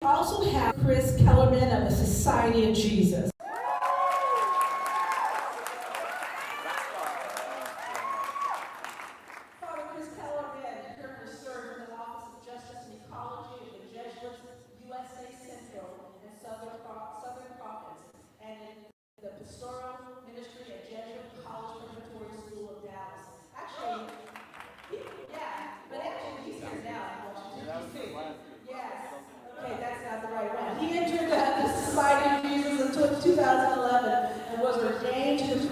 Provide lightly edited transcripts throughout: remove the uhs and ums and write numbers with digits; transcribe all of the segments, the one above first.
Also have Kellerman of the Society of Jesus. Father Kellerman currently serves in the Office of Justice and Ecology of the Jesuits, USA Central and Southern Province, and in the Pastoral Ministry at Jesuit College Preparatory School of Dallas. Actually, he's here now in Washington, D.C. Yes. Okay, that's not the right one. He entered the Society of Jesus in 2011 and was ordained to the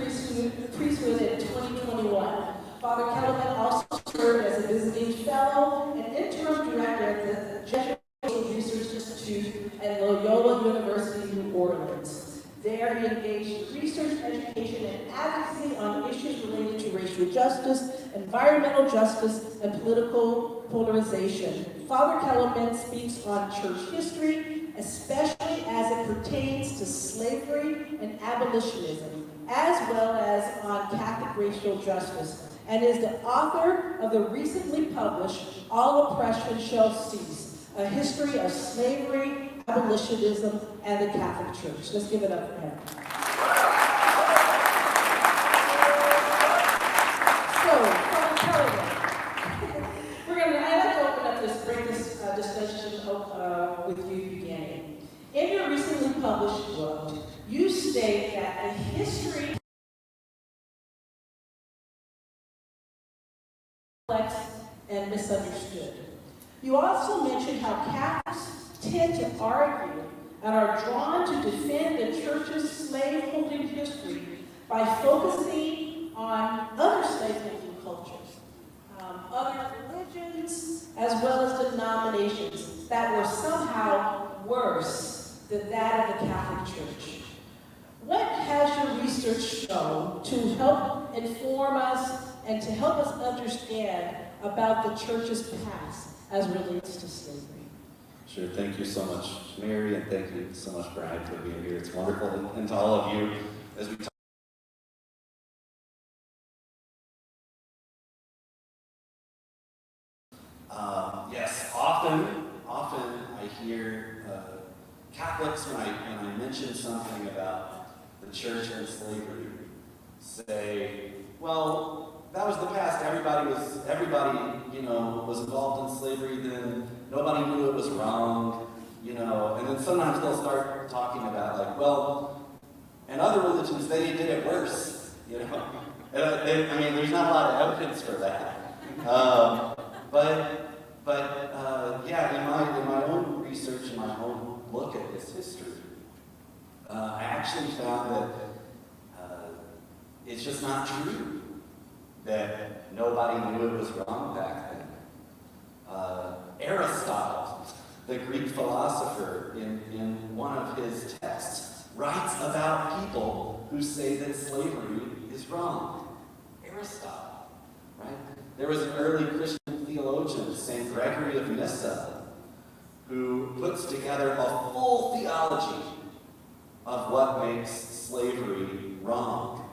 priesthood in 2021. Father Kellerman also served as a visiting fellow and interim director at the Jesuit Research Institute at Loyola University, New Orleans. There he engaged in research, education, and advocacy on issues related to racial justice, environmental justice, and political polarization. Father Kellerman speaks on church history, especially as it pertains to slavery and abolitionism, as well as on Catholic racial justice, and is the author of the recently published All Oppression Shall Cease, a history of slavery, abolitionism, and the Catholic Church. Let's give it up for him. So, Father Kellerman, I'd like to open up this discussion with you beginning. In your recently published book, you state that the history complex and misunderstood. You also mentioned how Catholics tend to argue and are drawn to defend the church's slaveholding history by focusing on other slaveholding cultures, other religions, as well as denominations that were somehow worse than that of the Catholic Church. What has your research shown to help inform us and to help us understand about the church's past as relates to slavery? Sure, thank you so much, Mary, and thank you so much, Bryan, for being here. It's wonderful, and to all of you, as we talk. Yes, often I hear Catholics, when I mention something about the church and slavery, say, well, that was the past. Everybody was involved in slavery then. Nobody knew it was wrong, and then sometimes they'll start talking about, like, well, and other religions, they did it worse, And, there's not a lot of evidence for that. In my own research and my own look at this history, I actually found that it's just not true that nobody knew it was wrong back then. Aristotle, the Greek philosopher, in one of his texts, writes about people who say that slavery is wrong. Aristotle, right? There was an early Christian theologian, St. Gregory of Nyssa, who puts together a full theology of what makes slavery wrong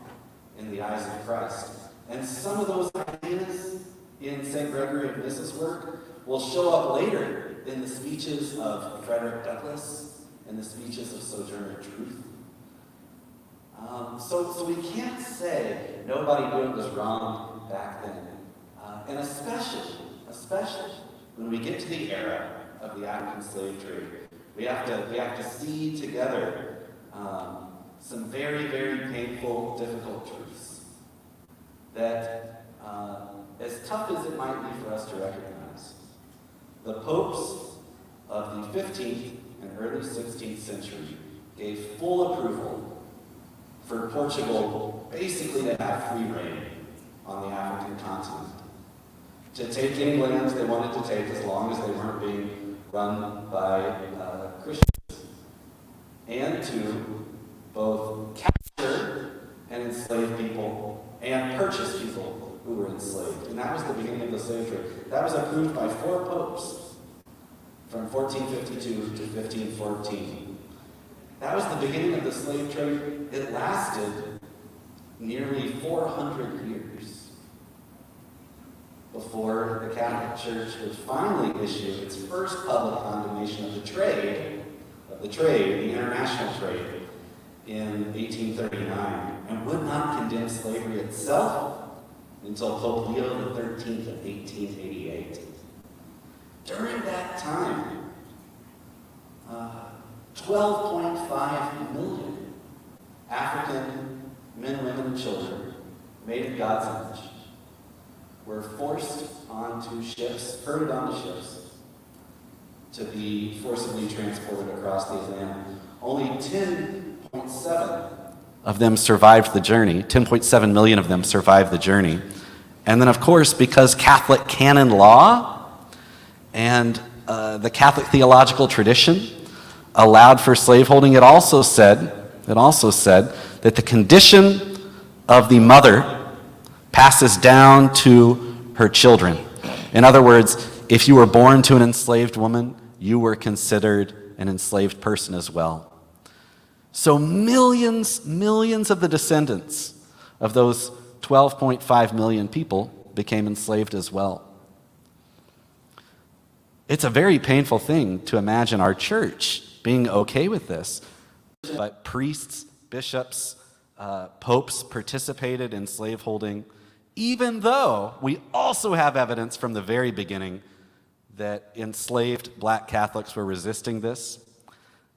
in the eyes of Christ. And some of those ideas in St. Gregory of Nyssa's work will show up later in the speeches of Frederick Douglass and the speeches of Sojourner Truth. So we can't say nobody knew it was wrong back then. And especially when we get to the era of the African slave trade, we have to see together some very, very painful, difficult truths that, as tough as it might be for us to recognize, the popes of the 15th and early 16th century gave full approval for Portugal basically to have free reign on the African continent, to take any lands they wanted to take as long as they weren't being run by Christians, and to both capture and enslave people and purchase people who were enslaved. And that was the beginning of the slave trade. That was approved by 4 popes from 1452 to 1514. That was the beginning of the slave trade. It lasted nearly 400 years. before the Catholic Church would finally issue its first public condemnation of the international trade, in 1839, and would not condemn slavery itself until Pope Leo XIII of 1888. During that time, 12.5 million African men, women, and children made in God's image were forced onto ships, herded onto ships, to be forcibly transported across the Atlantic. Only 10.7 of them survived the journey. 10.7 million of them survived the journey. And then, of course, because Catholic canon law and the Catholic theological tradition allowed for slaveholding, it also said that the condition of the mother passes down to her children. In other words, if you were born to an enslaved woman, you were considered an enslaved person as well. So millions of the descendants of those 12.5 million people became enslaved as well. It's a very painful thing to imagine our church being okay with this. But priests, bishops, popes participated in slaveholding, even though we also have evidence from the very beginning that enslaved black Catholics were resisting this,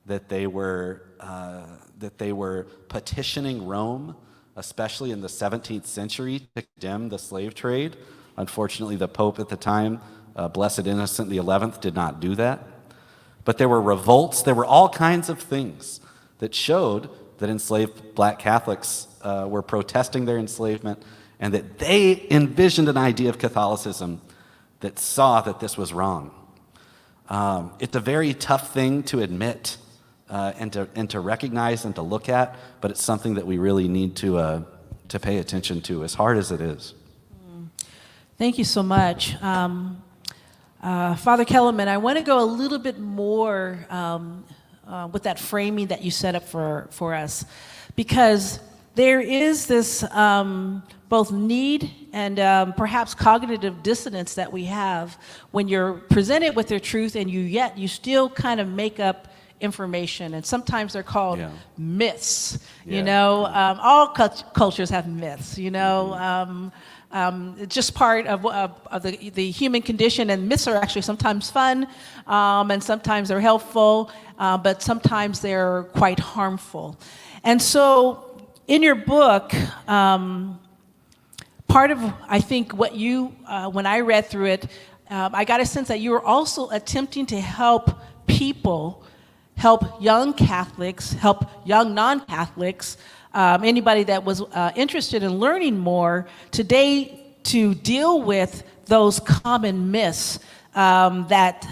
that they were petitioning Rome, especially in the 17th century, to condemn the slave trade. Unfortunately, the Pope at the time, Blessed Innocent XI, did not do that. But there were revolts, there were all kinds of things that showed that enslaved black Catholics were protesting their enslavement, and that they envisioned an idea of Catholicism that saw that this was wrong. It's a very tough thing to admit and to recognize and to look at, but it's something that we really need to pay attention to, as hard as it is. Thank you so much. Father Kellerman, I want to go a little bit more with that framing that you set up for us, because there is this both need and perhaps cognitive dissonance that we have when you're presented with the truth and you still kind of make up information, and sometimes they're called myths. You know, all cultures have myths. You know, it's just part of the human condition, and myths are actually sometimes fun, and sometimes they're helpful, but sometimes they're quite harmful. And so, in your book, part of, I think, what you, when I read through it, I got a sense that you were also attempting to help people, help young Catholics, help young non-Catholics, anybody that was interested in learning more today, to deal with those common myths that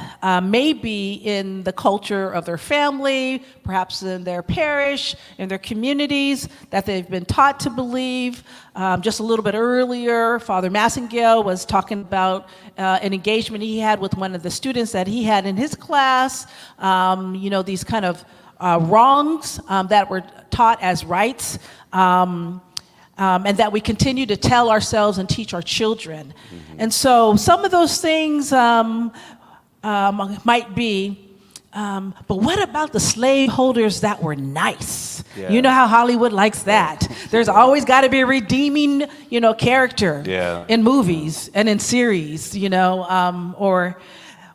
may be in the culture of their family, perhaps in their parish, in their communities, that they've been taught to believe. Just a little bit earlier, Father Massingale was talking about an engagement he had with one of the students that he had in his class. You know, these kind of wrongs that were taught as rights, and that we continue to tell ourselves and teach our children. Mm-hmm. And so some of those things might be, but what about the slaveholders that were nice? Yeah. You know how Hollywood likes that. There's always got to be a redeeming, you know, character in movies and in series, you know,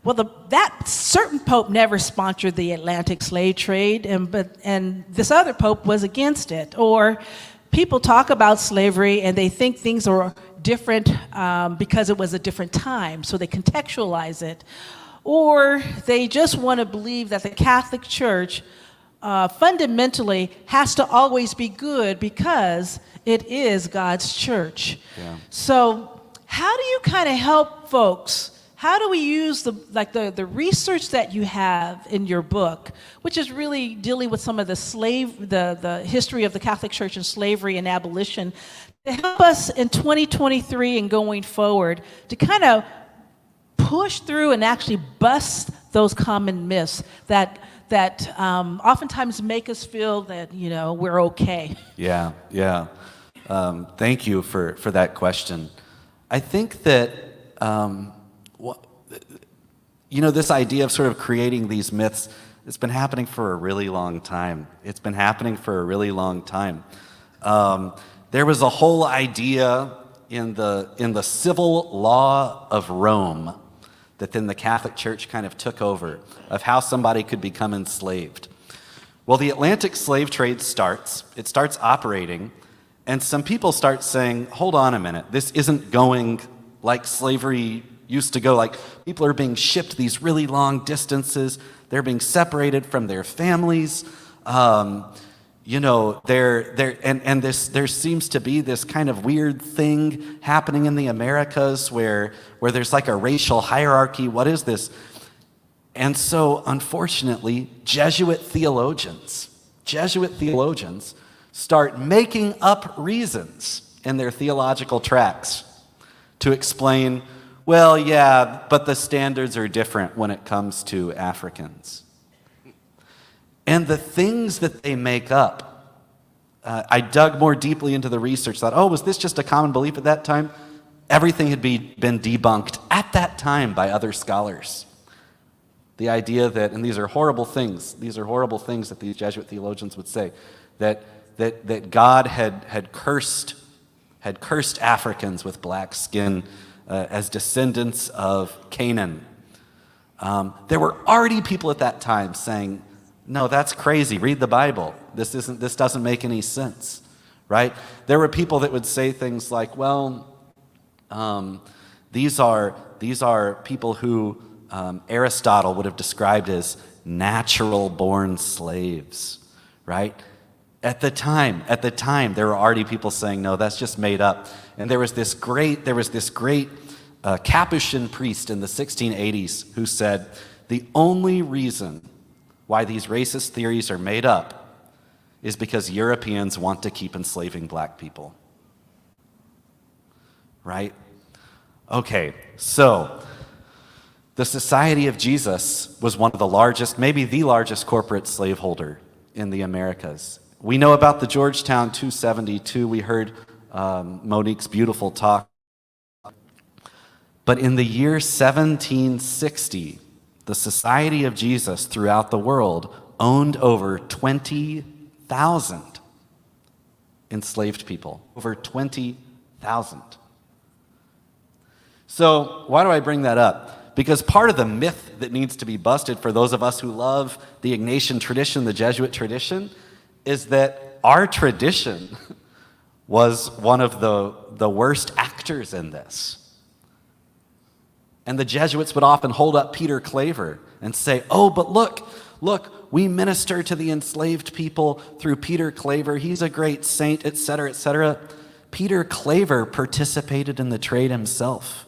that certain pope never sponsored the Atlantic slave trade, and this other pope was against it. Or people talk about slavery and they think things are different because it was a different time, so they contextualize it. Or they just want to believe that the Catholic Church fundamentally has to always be good because it is God's church. Yeah. So how do you kind of help folks? How do we use the research that you have in your book, which is really dealing with some of the history of the Catholic Church and slavery and abolition, to help us in 2023 and going forward to kind of push through and actually bust those common myths that oftentimes make us feel that, you know, we're okay? Yeah. Thank you for that question. I think that this idea of sort of creating these myths, it's been happening for a really long time. It's been happening for a really long time. There was a whole idea in the civil law of Rome that then the Catholic Church kind of took over, of how somebody could become enslaved. Well, the Atlantic slave trade starts operating, and some people start saying, hold on a minute, this isn't going like slavery used to go. Like, people are being shipped these really long distances, they're being separated from their families. There seems to be this kind of weird thing happening in the Americas where there's like a racial hierarchy. What is this? And so, unfortunately, Jesuit theologians start making up reasons in their theological tracts to explain, well, yeah, but the standards are different when it comes to Africans. And the things that they make up, I dug more deeply into the research, thought, was this just a common belief at that time? Everything had been debunked at that time by other scholars. The idea that, and these are horrible things that these Jesuit theologians would say, that God had cursed Africans with black skin as descendants of Canaan. There were already people at that time saying, no, that's crazy. Read the Bible. This doesn't make any sense, right? There were people that would say things like, well, these are people who Aristotle would have described as natural-born slaves, right? At the time, there were already people saying, no, that's just made up. And there was this great Capuchin priest in the 1680s who said, the only reason why these racist theories are made up is because Europeans want to keep enslaving black people. Right? Okay, so the Society of Jesus was one of the largest, maybe the largest corporate slaveholder in the Americas. We know about the Georgetown 272. We heard Monique's beautiful talk. But in the year 1760, the Society of Jesus throughout the world owned over 20,000 enslaved people. Over 20,000. So why do I bring that up? Because part of the myth that needs to be busted for those of us who love the Ignatian tradition, the Jesuit tradition, is that our tradition was one of the worst actors in this. And the Jesuits would often hold up Peter Claver and say, but look, we minister to the enslaved people through Peter Claver. He's a great saint, etc., etc. Peter Claver participated in the trade himself.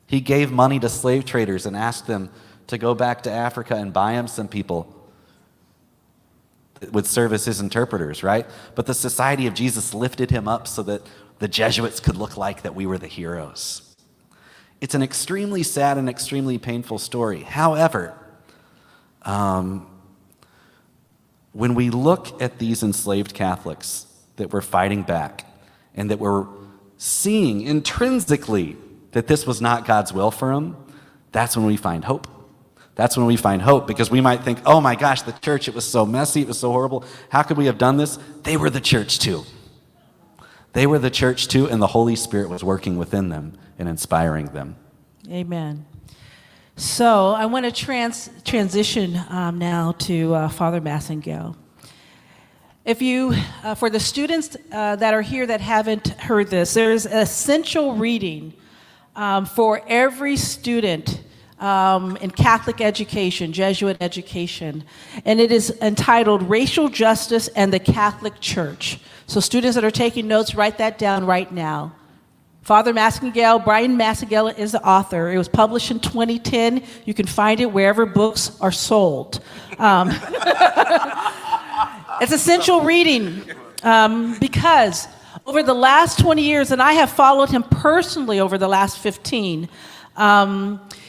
He gave money to slave traders and asked them to go back to Africa and buy him some people that would serve as his interpreters, right? But the Society of Jesus lifted him up so that the Jesuits could look like that we were the heroes. It's an extremely sad and extremely painful story. However, when we look at these enslaved Catholics that were fighting back and that were seeing intrinsically that this was not God's will for them, that's when we find hope. That's when we find hope, because we might think, oh my gosh, the church, it was so messy, it was so horrible. How could we have done this? They were the church too. They were the church too, and the Holy Spirit was working within them and inspiring them. Amen. So I want to transition now to Father Massingale. If you, for the students that are here that haven't heard this, there's an essential reading for every student in Catholic education, Jesuit education, and it is entitled Racial Justice and the Catholic Church. So students that are taking notes, write that down right now. Bryan Massingale is the author. It was published in 2010. You can find it wherever books are sold. It's essential reading because over the last 20 years, and I have followed him personally over the last 15,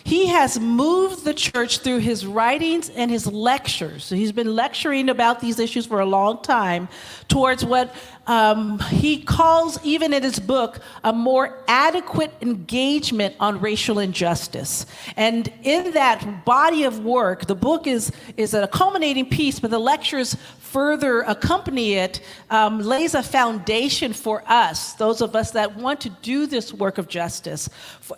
He has moved the church through his writings and his lectures. So he's been lecturing about these issues for a long time towards what he calls, even in his book, a more adequate engagement on racial injustice. And in that body of work, the book is a culminating piece, but the lectures further accompany it, lays a foundation for us, those of us that want to do this work of justice,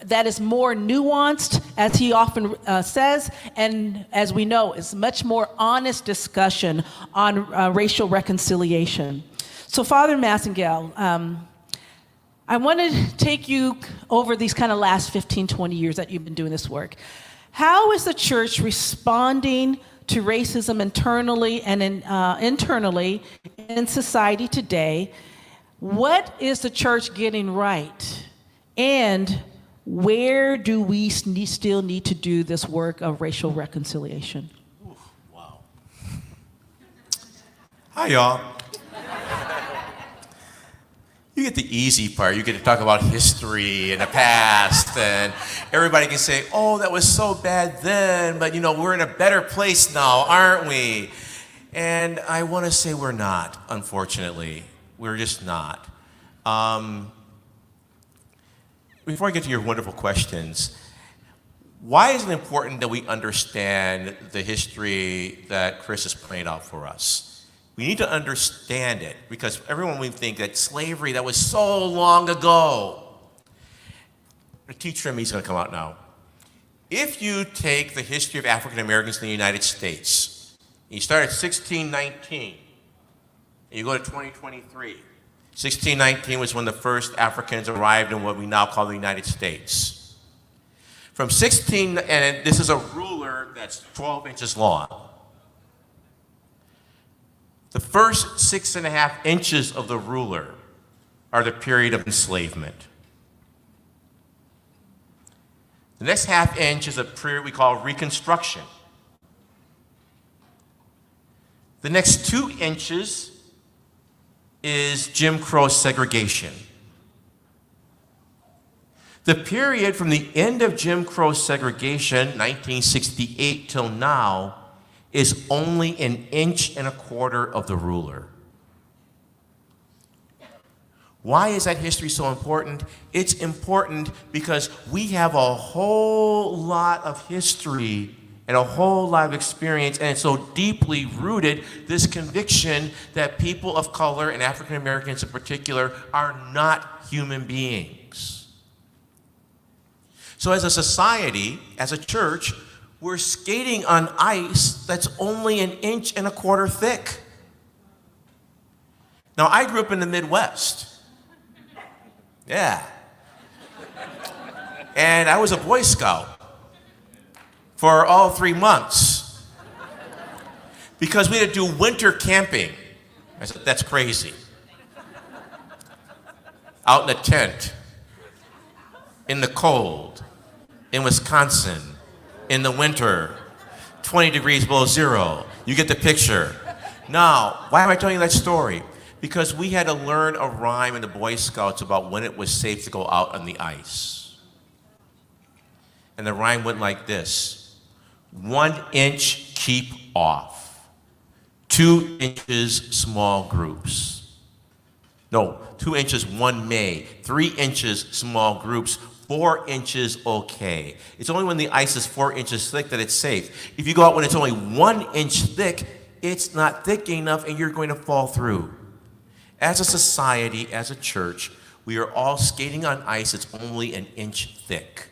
that is more nuanced, as he often says, and as we know, is much more honest discussion on racial reconciliation. So, Father Massingale, I want to take you over these kind of last 15, 20 years that you've been doing this work. How is the church responding to racism internally and internally in society today? What is the church getting right? And where do we still need to do this work of racial reconciliation? Wow. Hi, y'all. You get the easy part. You get to talk about history and the past, and everybody can say, oh, that was so bad then, but we're in a better place now, aren't we? And I want to say we're not, unfortunately. We're just not. Before I get to your wonderful questions, why is it important that we understand the history that Chris has played out for us? We need to understand it, because everyone would think that slavery, that was so long ago. The teacher in me is going to come out now. If you take the history of African Americans in the United States, you start at 1619, and you go to 2023. 1619 was when the first Africans arrived in what we now call the United States. From 16, and this is a ruler that's 12 inches long. The first 6.5 inches of the ruler are the period of enslavement. The next half inch is a period we call Reconstruction. The next 2 inches is Jim Crow segregation. The period from the end of Jim Crow segregation, 1968 till now, is only 1.25 inches of the ruler. Why is that history so important? It's important because we have a whole lot of history and a whole lot of experience, and it's so deeply rooted, this conviction that people of color, and African Americans in particular, are not human beings. So as a society, as a church, we're skating on ice that's only 1.25 inches thick. Now, I grew up in the Midwest. Yeah. And I was a Boy Scout for all 3 months because we had to do winter camping. I said, that's crazy. Out in a tent, in the cold, in Wisconsin, in the winter, 20 degrees below zero. You get the picture. Now, why am I telling you that story? Because we had to learn a rhyme in the Boy Scouts about when it was safe to go out on the ice. And the rhyme went like this: 1 inch, keep off. 2 inches, small groups. No, 2 inches, 1 may. 3 inches, small groups. 4 inches, okay. It's only when the ice is 4 inches thick that it's safe. If you go out when it's only 1 inch thick, it's not thick enough and you're going to fall through. As a society, as a church, we are all skating on ice that's only 1 inch thick.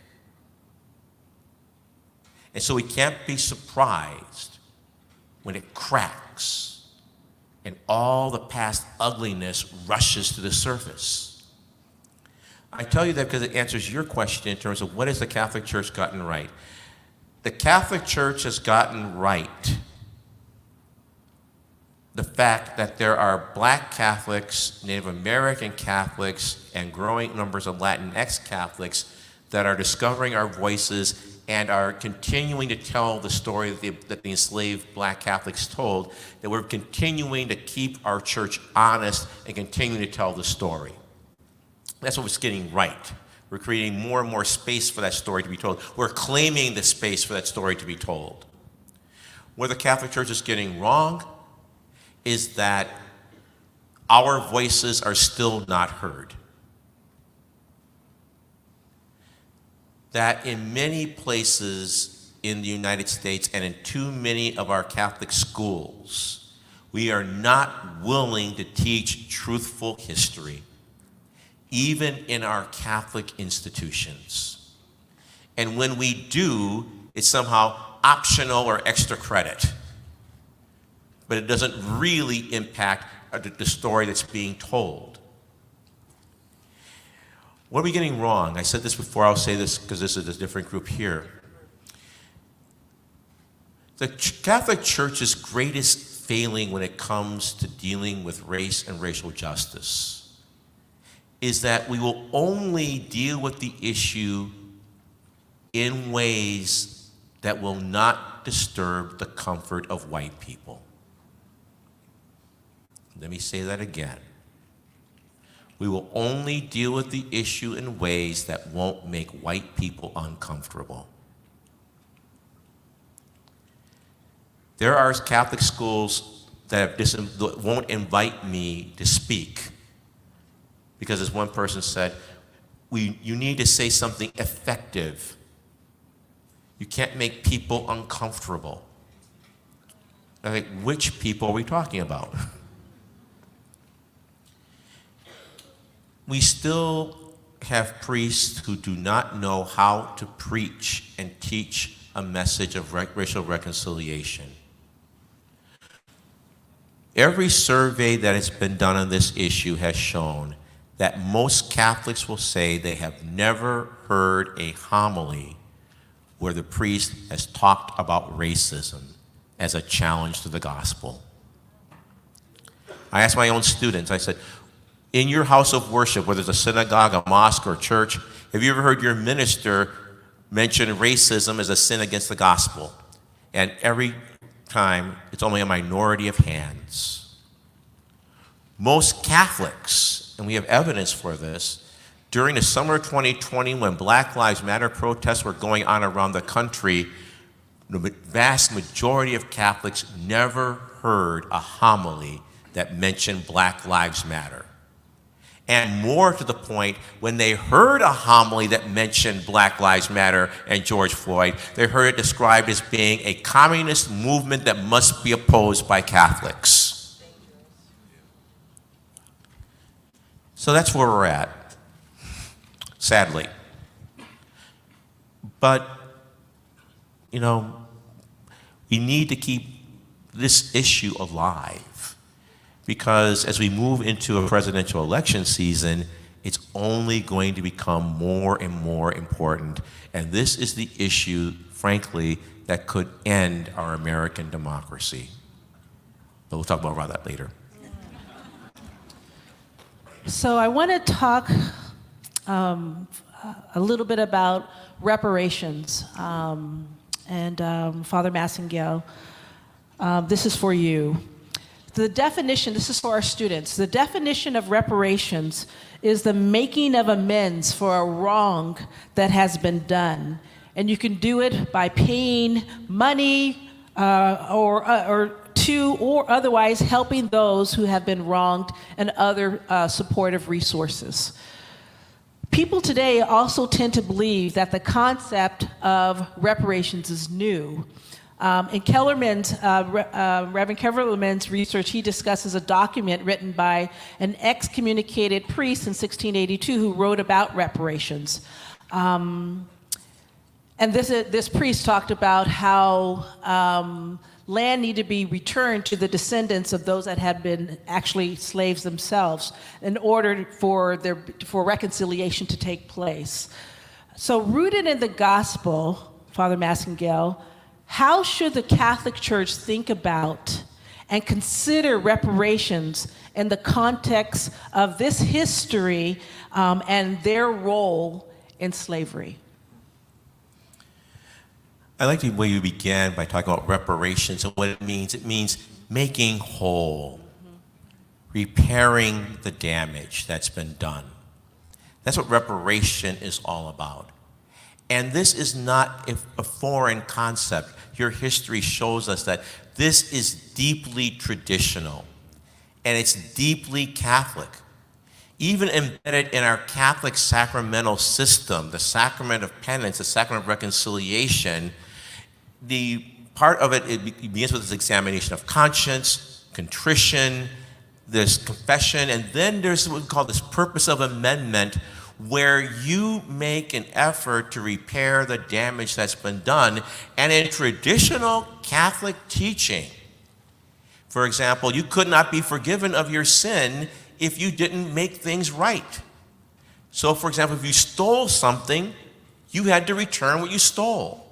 And so we can't be surprised when it cracks and all the past ugliness rushes to the surface. I tell you that because it answers your question in terms of what has the Catholic Church gotten right. The Catholic Church has gotten right the fact that there are Black Catholics, Native American Catholics, and growing numbers of Latinx Catholics that are discovering our voices and are continuing to tell the story that the enslaved Black Catholics told, that we're continuing to keep our church honest and continuing to tell the story. That's what we're getting right. We're creating more and more space for that story to be told. We're claiming the space for that story to be told. Where the Catholic Church is getting wrong is that our voices are still not heard. That in many places in the United States and in too many of our Catholic schools, we are not willing to teach truthful history, even in our Catholic institutions. And when we do, it's somehow optional or extra credit. But it doesn't really impact the story that's being told. What are we getting wrong? I said this before, I'll say this because this is a different group here. The Catholic Church's greatest failing when it comes to dealing with race and racial justice is that we will only deal with the issue in ways that will not disturb the comfort of white people. Let me say that again. We will only deal with the issue in ways that won't make white people uncomfortable. There are Catholic schools that won't invite me to speak because, as one person said, you need to say something effective. You can't make people uncomfortable. I think, which people are we talking about? We still have priests who do not know how to preach and teach a message of racial reconciliation. Every survey that has been done on this issue has shown that most Catholics will say they have never heard a homily where the priest has talked about racism as a challenge to the gospel. I asked my own students, I said, in your house of worship, whether it's a synagogue, a mosque, or a church, have you ever heard your minister mention racism as a sin against the gospel? And every time, it's only a minority of hands. Most Catholics, and we have evidence for this, during the summer of 2020 when Black Lives Matter protests were going on around the country, the vast majority of Catholics never heard a homily that mentioned Black Lives Matter. And more to the point, when they heard a homily that mentioned Black Lives Matter and George Floyd, they heard it described as being a communist movement that must be opposed by Catholics. So that's where we're at, sadly. But, you know, we need to keep this issue alive. Because as we move into a presidential election season, it's only going to become more and more important. And this is the issue, frankly, that could end our American democracy. But we'll talk more about that later. So I want to talk a little bit about reparations. Father Massingale, this is for you. The definition, this is for our students, the definition of reparations is the making of amends for a wrong that has been done. And you can do it by paying money or otherwise helping those who have been wronged and other supportive resources. People today also tend to believe that the concept of reparations is new. In Kellerman's, Reverend Kellerman's research, he discusses a document written by an excommunicated priest in 1682 who wrote about reparations. And this priest talked about how land needed to be returned to the descendants of those that had been actually slaves themselves in order for reconciliation to take place. So rooted in the gospel, Father Massingale, how should the Catholic Church think about and consider reparations in the context of this history and their role in slavery? I like the way you began by talking about reparations and what it means. It means making whole, repairing the damage that's been done. That's what reparation is all about. And this is not a foreign concept. Your history shows us that this is deeply traditional, and it's deeply Catholic. Even embedded in our Catholic sacramental system, the sacrament of penance, the sacrament of reconciliation, the part of it begins with this examination of conscience, contrition, there's confession, and then there's what we call this purpose of amendment, where you make an effort to repair the damage that's been done. And in traditional Catholic teaching, for example, you could not be forgiven of your sin if you didn't make things right. So, for example, if you stole something, you had to return what you stole.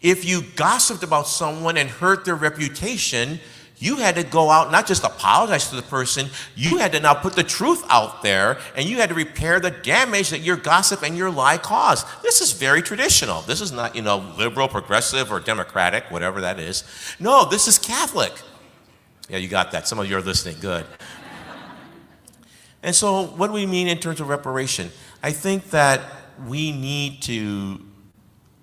If you gossiped about someone and hurt their reputation, you had to go out, not just apologize to the person, you had to now put the truth out there, and you had to repair the damage that your gossip and your lie caused. This is very traditional. This is not, liberal, progressive, or democratic, whatever that is. No, this is Catholic. Yeah, you got that. Some of you are listening. Good. And so what do we mean in terms of reparation? I think that we need to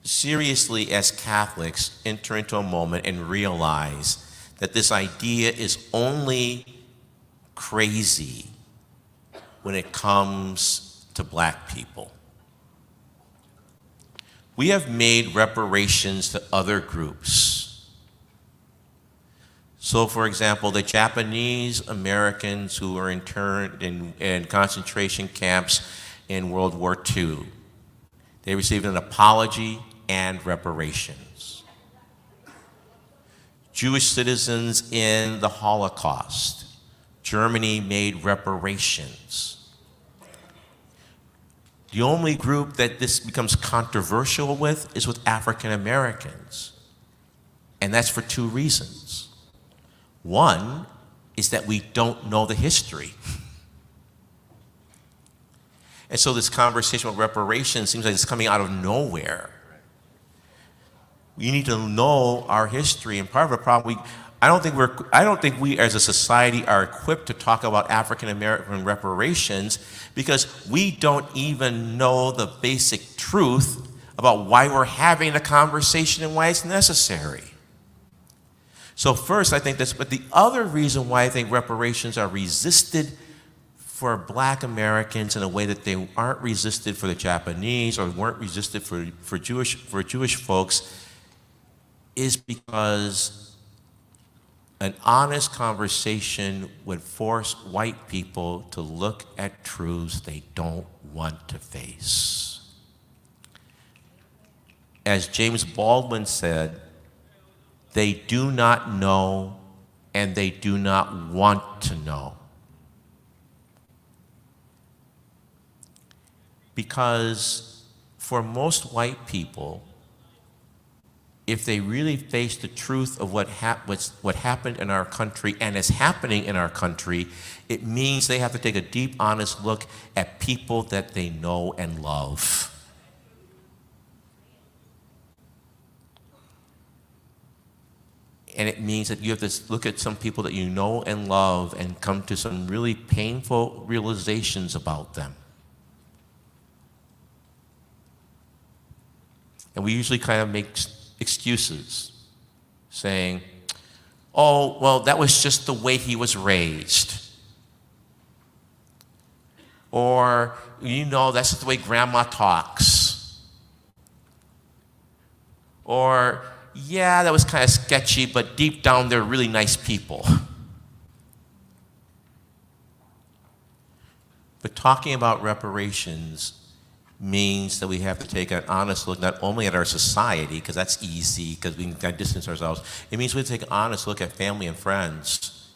seriously, as Catholics, enter into a moment and realize that this idea is only crazy when it comes to black people. We have made reparations to other groups. So, for example, the Japanese Americans who were interned in concentration camps in World War II, they received an apology and reparations. Jewish citizens in the Holocaust, Germany made reparations. The only group that this becomes controversial with is with African Americans. And that's for two reasons. One is that we don't know the history. And so this conversation about reparations seems like it's coming out of nowhere. We need to know our history, and part of the problem, I don't think we as a society are equipped to talk about African American reparations because we don't even know the basic truth about why we're having the conversation and why it's necessary. So first, I think that's, but the other reason why I think reparations are resisted for black Americans in a way that they aren't resisted for the Japanese or weren't resisted for Jewish folks is because an honest conversation would force white people to look at truths they don't want to face. As James Baldwin said, they do not know and they do not want to know. Because for most white people, if they really face the truth of what happened in our country and is happening in our country, it means they have to take a deep, honest look at people that they know and love. And it means that you have to look at some people that you know and love and come to some really painful realizations about them. And we usually kind of make excuses, saying, oh, well, that was just the way he was raised. Or, that's just the way grandma talks. Or, yeah, that was kind of sketchy, but deep down they're really nice people. But talking about reparations means that we have to take an honest look not only at our society, because that's easy, because we can kind of distance ourselves. It means we have to take an honest look at family and friends.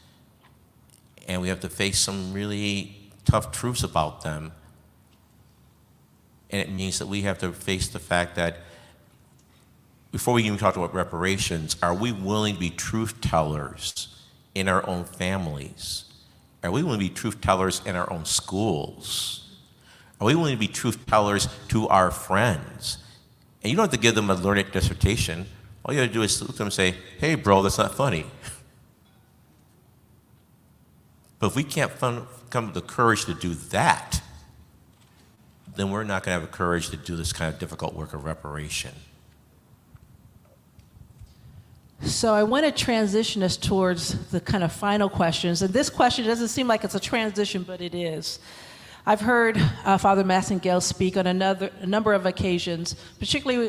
And we have to face some really tough truths about them. And it means that we have to face the fact that before we even talk about reparations, are we willing to be truth tellers in our own families? Are we willing to be truth tellers in our own schools? Are we willing to be truth tellers to our friends? And you don't have to give them a learned dissertation. All you have to do is look at them and say, hey, bro, that's not funny. But if we can't come with the courage to do that, then we're not going to have the courage to do this kind of difficult work of reparation. So I want to transition us towards the kind of final questions. And this question doesn't seem like it's a transition, but it is. I've heard Father Massingale speak on a number of occasions, particularly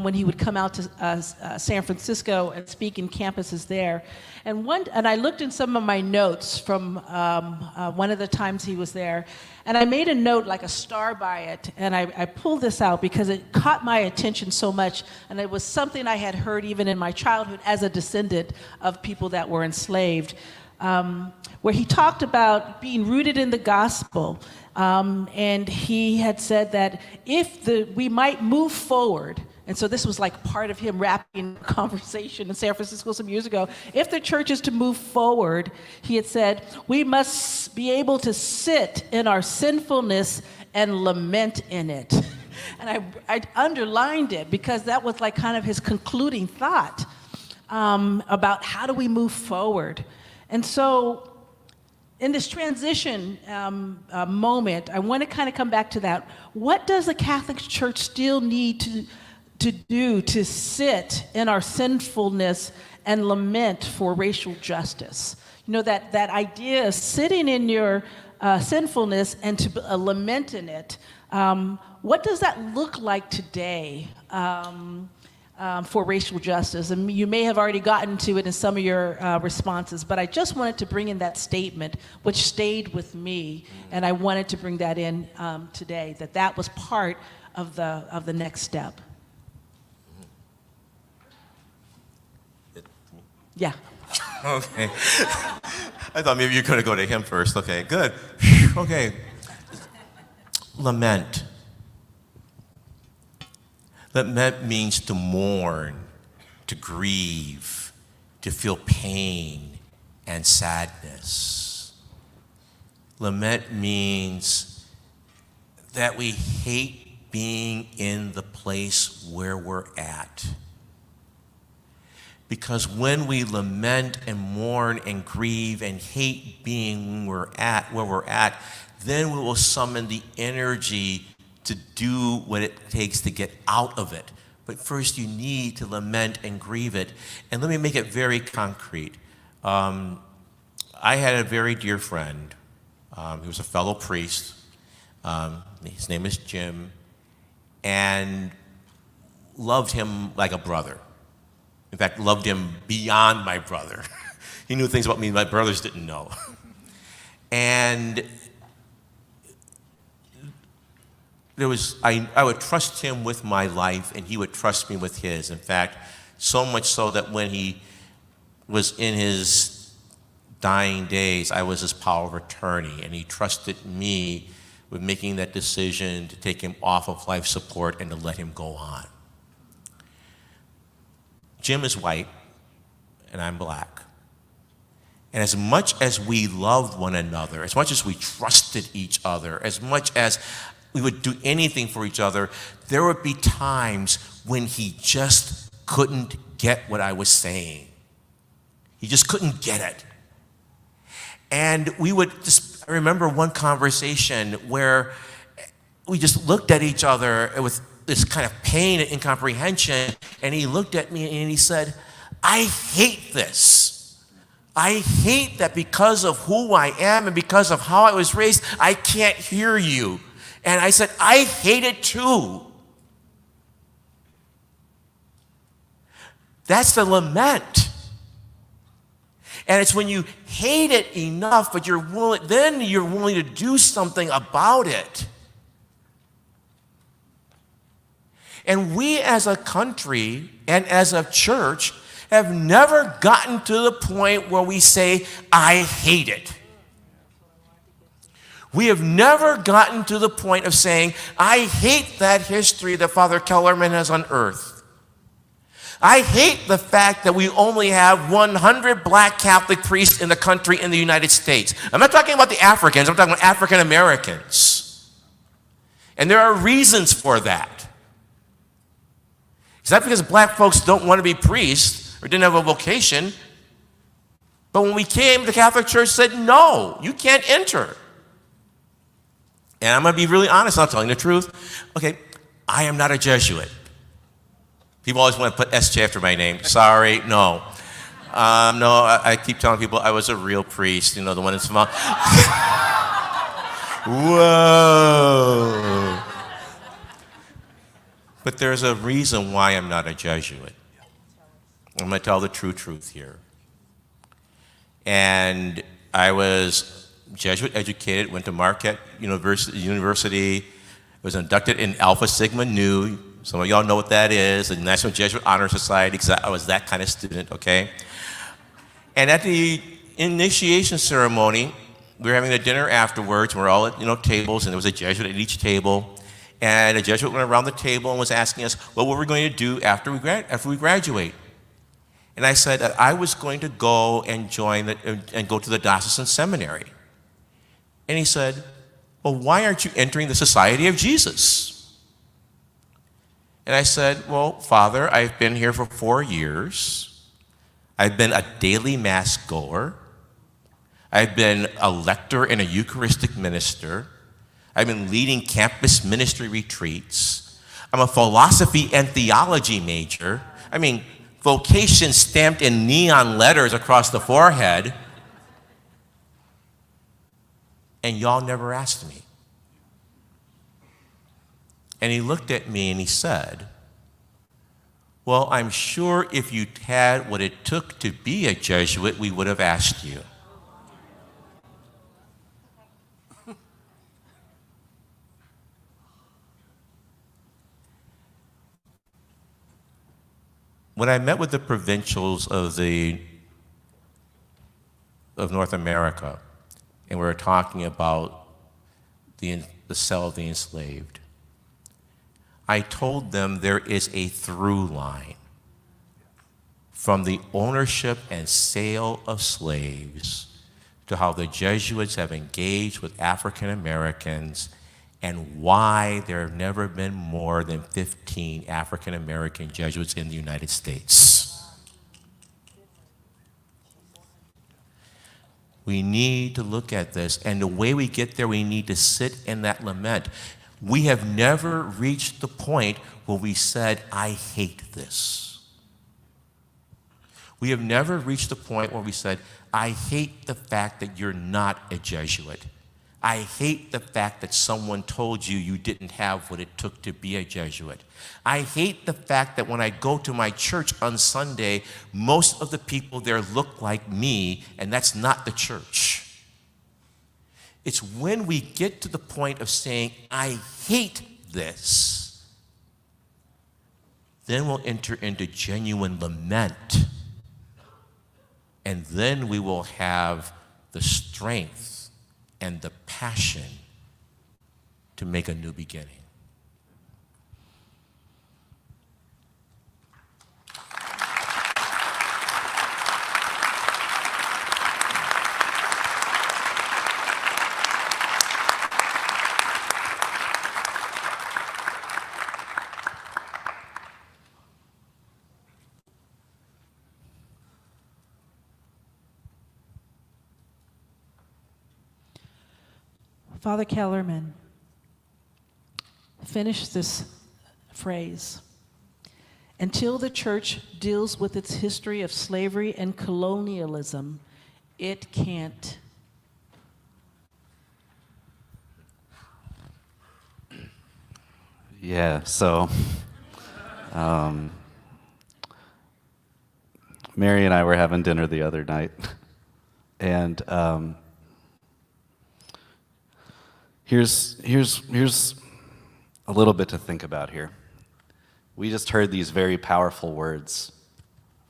when he would come out to San Francisco and speak in campuses there. And I looked in some of my notes from one of the times he was there, and I made a note, like a star by it, and I pulled this out because it caught my attention so much, and it was something I had heard even in my childhood as a descendant of people that were enslaved, where he talked about being rooted in the gospel. And he had said that we might move forward, and so this was like part of him wrapping a conversation in San Francisco some years ago. If the church is to move forward, he had said, we must be able to sit in our sinfulness and lament in it. And I underlined it because that was like kind of his concluding thought about how do we move forward. And so in this transition moment, I want to kind of come back to that. What does the Catholic Church still need to do to sit in our sinfulness and lament for racial justice? You know, that idea of sitting in your sinfulness and to lament in it. What does that look like today for racial justice? And you may have already gotten to it in some of your responses, but I just wanted to bring in that statement, which stayed with me, and I wanted to bring that in today, that was part of the next step. Yeah. Okay. I thought maybe you were going to go to him first. Okay, good. Okay. Lament. Lament means to mourn, to grieve, to feel pain and sadness. Lament means that we hate being in the place where we're at. Because when we lament and mourn and grieve and hate being where we're at, then we will summon the energy to do what it takes to get out of it. But first you need to lament and grieve it. And let me make it very concrete. I had a very dear friend. He was a fellow priest. His name is Jim. And loved him like a brother. In fact, loved him beyond my brother. He knew things about me my brothers didn't know. And I would trust him with my life, and he would trust me with his. In fact, so much so that when he was in his dying days, I was his power of attorney, and he trusted me with making that decision to take him off of life support and to let him go on. Jim is white, and I'm black. And as much as we loved one another, as much as we trusted each other, as much as we would do anything for each other, there would be times when he just couldn't get what I was saying. He just couldn't get it. And I remember one conversation where we just looked at each other with this kind of pain and incomprehension, and he looked at me and he said, I hate this. I hate that because of who I am and because of how I was raised, I can't hear you. And I said, I hate it too. That's the lament. And it's when you hate it enough, but you're willing to do something about it. And we as a country and as a church have never gotten to the point where we say, I hate it. We have never gotten to the point of saying, I hate that history that Father Kellerman has unearthed. I hate the fact that we only have 100 black Catholic priests in the country in the United States. I'm not talking about the Africans, I'm talking about African Americans. And there are reasons for that. It's not because black folks don't want to be priests or didn't have a vocation. But when we came, the Catholic Church said, no, you can't enter. And I'm going to be really honest, I'm telling the truth. Okay, I am not a Jesuit. People always want to put SJ after my name. Sorry, no. I keep telling people I was a real priest, the one that's small. Whoa. But there's a reason why I'm not a Jesuit. I'm going to tell the true truth here. And I was Jesuit educated, went to Marquette University, was inducted in Alpha Sigma Nu. Some of y'all know what that is, the National Jesuit Honor Society, because I was that kind of student, okay? And at the initiation ceremony, we were having a dinner afterwards. We're all at tables, and there was a Jesuit at each table. And a Jesuit went around the table and was asking us, what were we going to do after we graduate? And I said that I was going to go and and go to the diocesan seminary. And he said, well, why aren't you entering the Society of Jesus? And I said, well, Father, I've been here for 4 years. I've been a daily mass goer. I've been a lector and a Eucharistic minister. I've been leading campus ministry retreats. I'm a philosophy and theology major. I mean, vocation stamped in neon letters across the forehead. And y'all never asked me. And he looked at me and he said, well, I'm sure if you had what it took to be a Jesuit, we would have asked you. When I met with the provincials of North America, and we were talking about the cell of the enslaved, I told them there is a through line from the ownership and sale of slaves to how the Jesuits have engaged with African Americans and why there have never been more than 15 African American Jesuits in the United States. We need to look at this, and the way we get there, we need to sit in that lament. We have never reached the point where we said, I hate this. We have never reached the point where we said, I hate the fact that you're not a Jesuit. I hate the fact that someone told you you didn't have what it took to be a Jesuit. I hate the fact that when I go to my church on Sunday, most of the people there look like me, and that's not the church. It's when we get to the point of saying, I hate this, then we'll enter into genuine lament. And then we will have the strength and the passion to make a new beginning. Father Kellerman, finish this phrase. Until the church deals with its history of slavery and colonialism, it can't. Yeah, so Mary and I were having dinner the other night, and here's a little bit to think about here. We just heard these very powerful words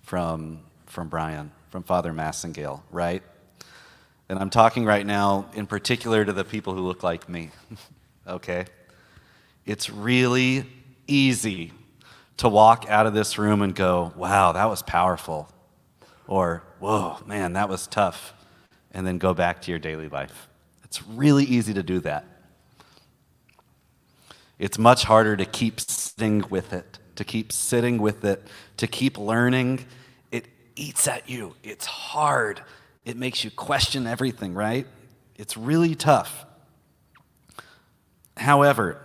from Bryan, from Father Massingale, right? And I'm talking right now in particular to the people who look like me, okay? It's really easy to walk out of this room and go, wow, that was powerful. Or, whoa, man, that was tough. And then go back to your daily life. It's really easy to do that. It's much harder to keep sitting with it, to keep learning. It eats at you. It's hard. It makes you question everything, right? It's really tough. However,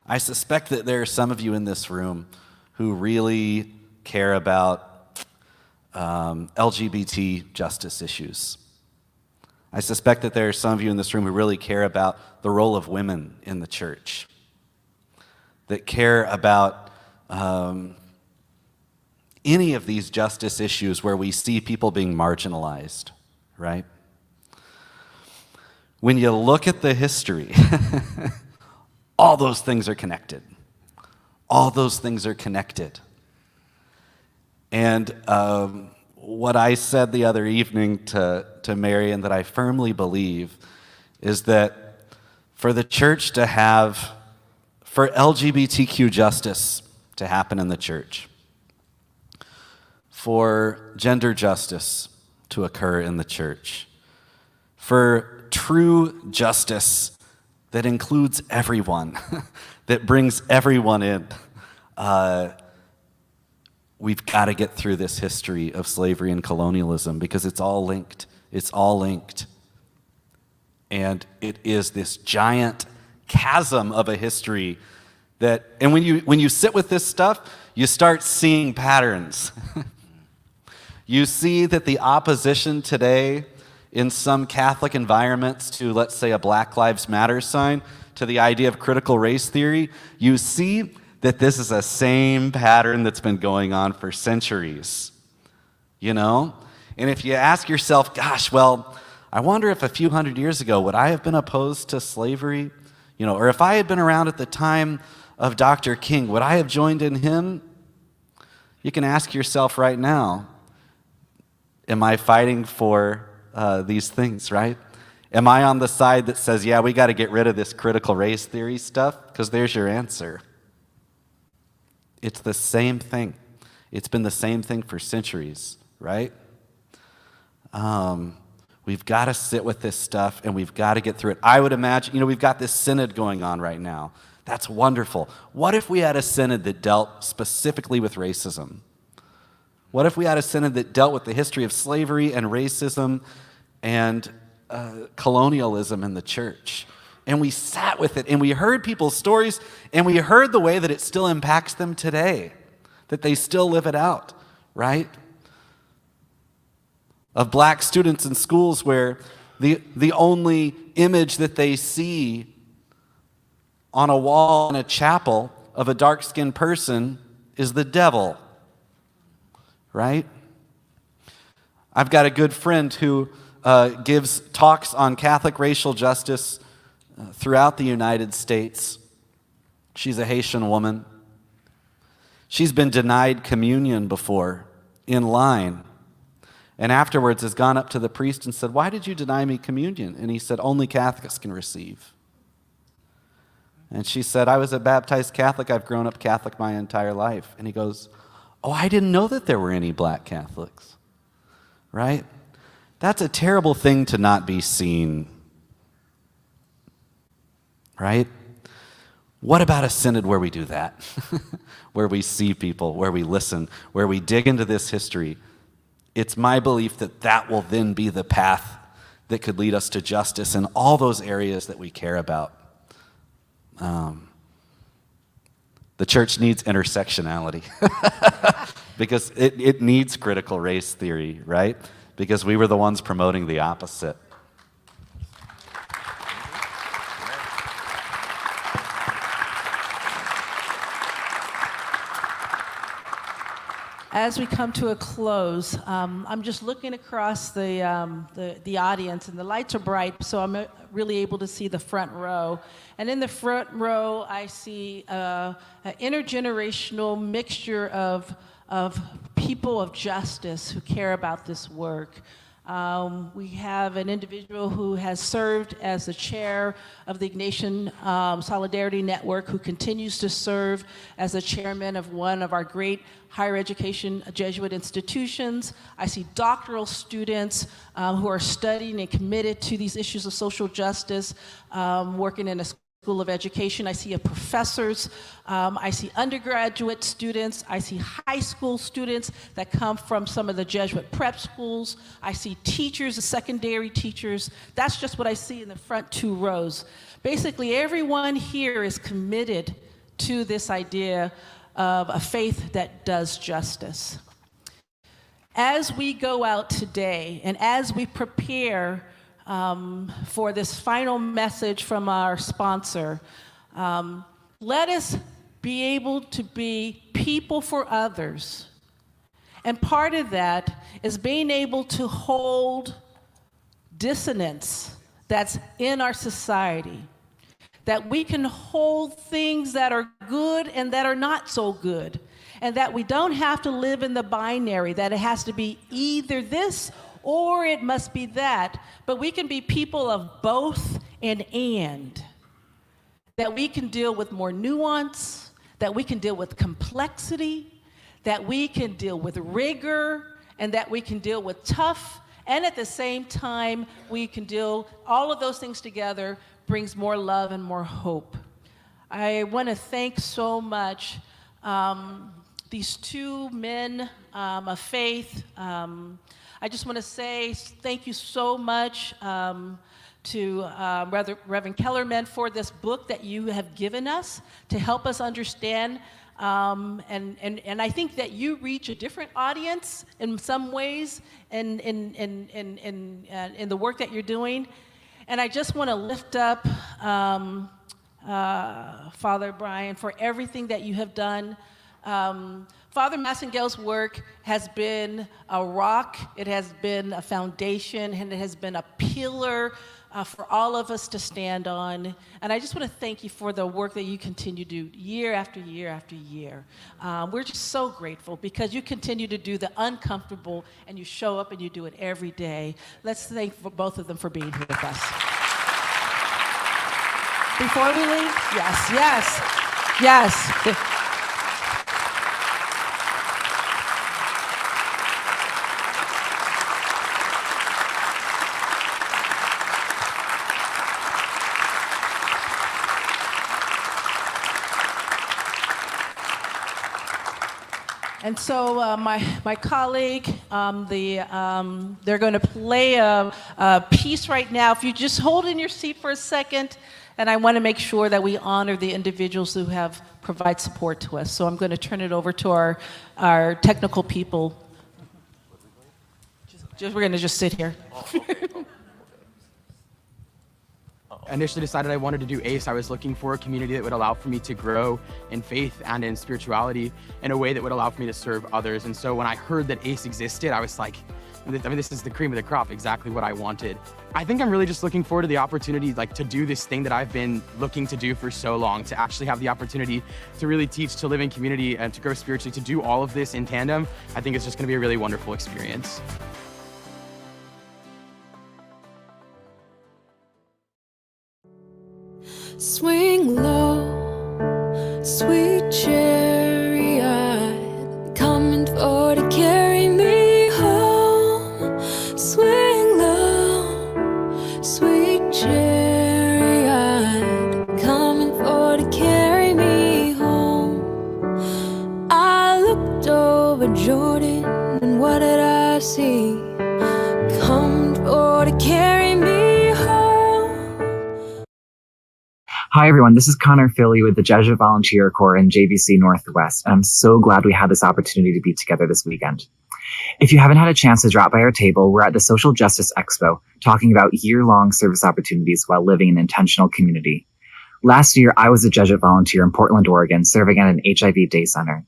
I suspect that there are some of you in this room who really care about LGBT justice issues. I suspect that there are some of you in this room who really care about the role of women in the church, that care about any of these justice issues where we see people being marginalized, right? When you look at the history, all those things are connected. All those things are connected. And what I said the other evening to Marion that I firmly believe is that for the church to have, for LGBTQ justice to happen in the church, for gender justice to occur in the church, for true justice that includes everyone, that brings everyone in, we've got to get through this history of slavery and colonialism because it's all linked. It's all linked. And it is this giant chasm of a history that, and when you sit with this stuff, you start seeing patterns. You see that the opposition today in some Catholic environments to, let's say, a Black Lives Matter sign, to the idea of critical race theory, you see that this is a same pattern that's been going on for centuries, you know? And if you ask yourself, gosh, well, I wonder if a few hundred years ago, would I have been opposed to slavery? You know, or if I had been around at the time of Dr. King, would I have joined in him? You can ask yourself right now, am I fighting for these things, right? Am I on the side that says, yeah, we got to get rid of this critical race theory stuff? Because there's your answer. It's the same thing. It's been the same thing for centuries, right? We've got to sit with this stuff and we've got to get through it. I would imagine, we've got this synod going on right now. That's wonderful. What if we had a synod that dealt specifically with racism? What if we had a synod that dealt with the history of slavery and racism and colonialism in the church? And we sat with it, and we heard people's stories, and we heard the way that it still impacts them today, that they still live it out, right? Of black students in schools where the only image that they see on a wall in a chapel of a dark-skinned person is the devil, right? I've got a good friend who gives talks on Catholic racial justice throughout the United States. She's a Haitian woman. She's been denied communion before in line, and afterwards has gone up to the priest and said, "Why did you deny me communion?" And he said, "Only Catholics can receive." And she said, "I was a baptized Catholic. I've grown up Catholic my entire life." And he goes, "Oh, I didn't know that there were any black Catholics." Right? That's a terrible thing to not be seen. Right? What about a synod where we do that? Where we see people, where we listen, where we dig into this history? It's my belief that that will then be the path that could lead us to justice in all those areas that we care about. The church needs intersectionality because it needs critical race theory, right? Because we were the ones promoting the opposite. As we come to a close, I'm just looking across the audience, and the lights are bright, so I'm really able to see the front row. And in the front row, I see an intergenerational mixture of people of justice who care about this work. We have an individual who has served as the chair of the Ignatian Solidarity Network, who continues to serve as the chairman of one of our great higher education Jesuit institutions. I see doctoral students who are studying and committed to these issues of social justice, working in a School of Education. I see professors, I see undergraduate students, I see high school students that come from some of the Jesuit prep schools. I see teachers, secondary teachers. That's just what I see in the front 2 rows. Basically, everyone here is committed to this idea of a faith that does justice. As we go out today and as we prepare for this final message from our sponsor, let us be able to be people for others. And part of that is being able to hold dissonance that's in our society, that we can hold things that are good and that are not so good, and that we don't have to live in the binary, that it has to be either this or it must be that, but we can be people of both and. That we can deal with more nuance, that we can deal with complexity, that we can deal with rigor, and that we can deal with tough, and at the same time, we can deal, all of those things together brings more love and more hope. I want to thank so much these 2 men of faith. I just want to say thank you so much to Reverend Kellerman for this book that you have given us to help us understand. And I think that you reach a different audience in some ways in the work that you're doing. And I just want to lift up Father Bryan for everything that you have done. Father Massingale's work has been a rock, it has been a foundation, and it has been a pillar for all of us to stand on. And I just want to thank you for the work that you continue to do year after year after year. We're just so grateful because you continue to do the uncomfortable and you show up and you do it every day. Let's thank both of them for being here with us. Before we leave, yes. And so my colleague, they're going to play a piece right now. If you just hold in your seat for a second, and I want to make sure that we honor the individuals who have provided support to us. So I'm going to turn it over to our technical people. We're going to just sit here. I initially decided I wanted to do ACE. I was looking for a community that would allow for me to grow in faith and in spirituality in a way that would allow for me to serve others. And so when I heard that ACE existed, I was like, this is the cream of the crop, exactly what I wanted. I think I'm really just looking forward to the opportunity to do this thing that I've been looking to do for so long, to actually have the opportunity to really teach, to live in community, and to grow spiritually, to do all of this in tandem. I think it's just gonna be a really wonderful experience. Swing low, sweet chariot, coming for to carry me home. Swing low, sweet chariot, coming for to carry me home. I looked over Jordan, and what did I see? Coming for to carry me home. Hi, everyone. This is Connor Philly with the Jesuit Volunteer Corps in JVC Northwest. I'm so glad we had this opportunity to be together this weekend. If you haven't had a chance to drop by our table, we're at the Social Justice Expo talking about year-long service opportunities while living in intentional community. Last year, I was a Jesuit volunteer in Portland, Oregon, serving at an HIV day center.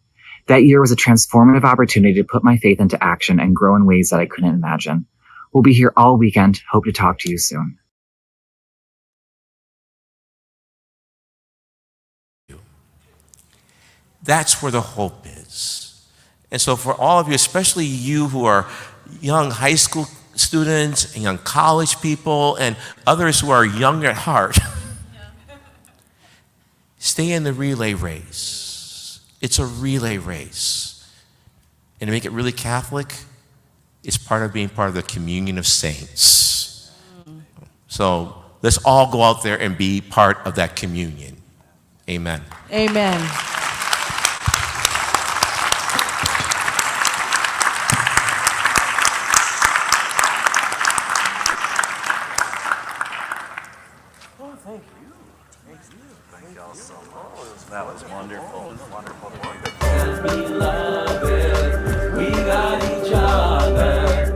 That year was a transformative opportunity to put my faith into action and grow in ways that I couldn't imagine. We'll be here all weekend. Hope to talk to you soon. That's where the hope is. And so for all of you, especially you who are young high school students and young college people and others who are young at heart, stay in the relay race. It's a relay race. And to make it really Catholic, it's part of being part of the communion of saints. So let's all go out there and be part of that communion. Amen. Amen. That was wonderful. Wonderful. We got each other.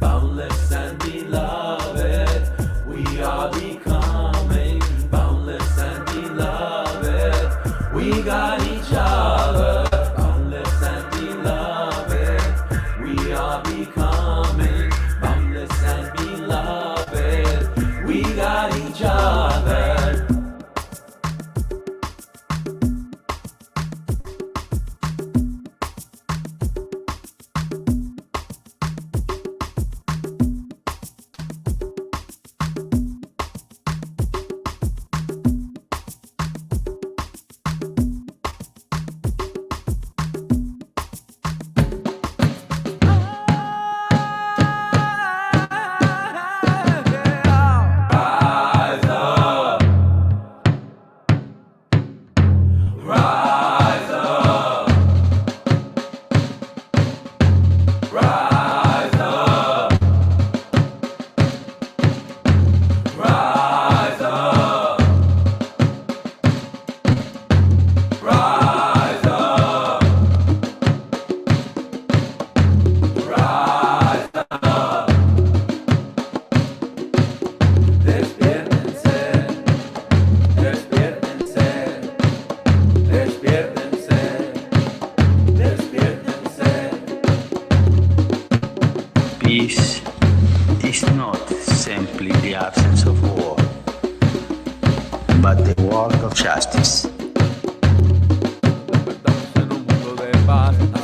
Boundless and beloved, we are becoming boundless and beloved. We got each other. Boundless and beloved, we are becoming boundless and beloved. We got each other. Peace is not simply the absence of war, but the work of justice. En un mundo de paz.